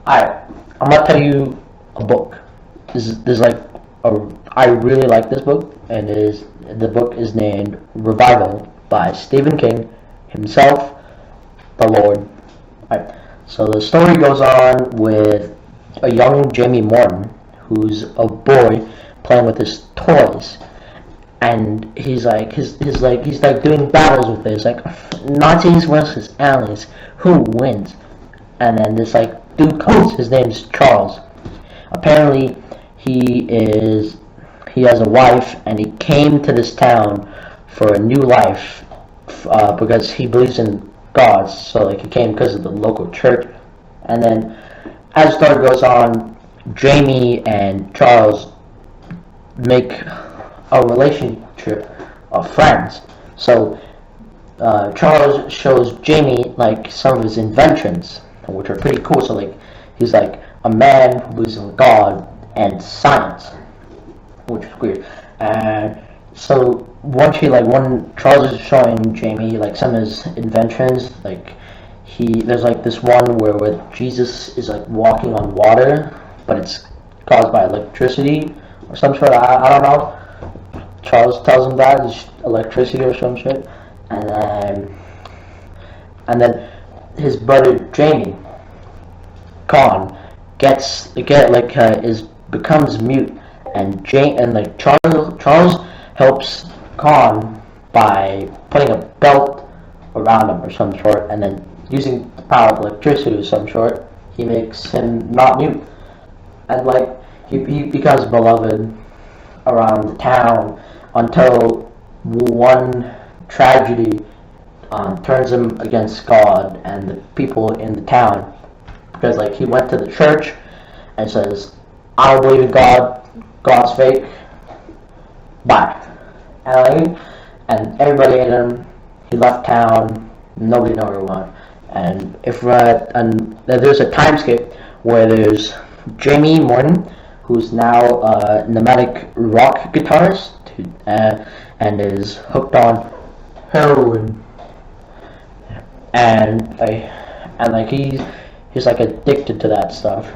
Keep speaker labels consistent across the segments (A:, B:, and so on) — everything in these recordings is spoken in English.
A: Alright, I'm gonna tell you a book. This is like I really like this book, and the book is named Revival by Stephen King himself, the Lord. Alright, so the story goes on with a young Jamie Morton, who's a boy playing with his toys, and he's like he's like doing battles with this like Nazis versus aliens, who wins? And then this like dude comes, his name's Charles. Apparently he has a wife, and he came to this town for a new life, because he believes in God. So like he came because of the local church. And then as the story goes on, Jamie and Charles make a relationship of friends. So Charles shows Jamie like some of his inventions, which are pretty cool. So like he's like a man who believes in God and science, which is weird. And so when Charles is showing Jamie like some of his inventions, like there's like this one where Jesus is like walking on water, but it's caused by electricity or some sort. I don't know. Charles tells him that it's electricity or some shit, and then his brother Jamie Con becomes mute, and Charles helps Con by putting a belt around him or some sort, and then using the power of electricity of some sort, he makes him not mute, and like he becomes beloved around the town until one tragedy turns him against God and the people in the town, because like he went to the church and says, "I don't believe in God. God's fake. Bye." And everybody hated him. He left town. Nobody knew where he went. And there's a time skip where there's Jamie Morton, who's now a nomadic rock guitarist, and is hooked on heroin, and he's like addicted to that stuff.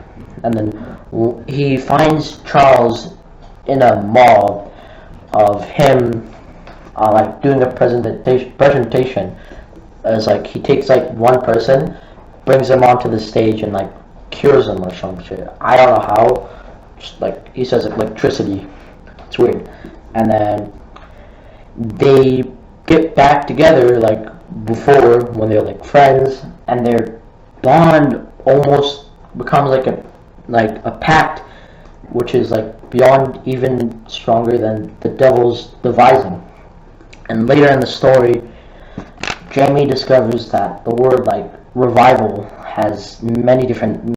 A: And then he finds Charles in a mall of him like doing a presentation as like he takes like one person, brings them onto the stage, and like cures them or some shit. I don't know how. Just like he says, like electricity. It's weird. And then they get back together like before, when they're like friends, and their bond almost becomes like a pact, which is like beyond even stronger than the devil's devising. And later in the story, Jamie discovers that the word like revival has many different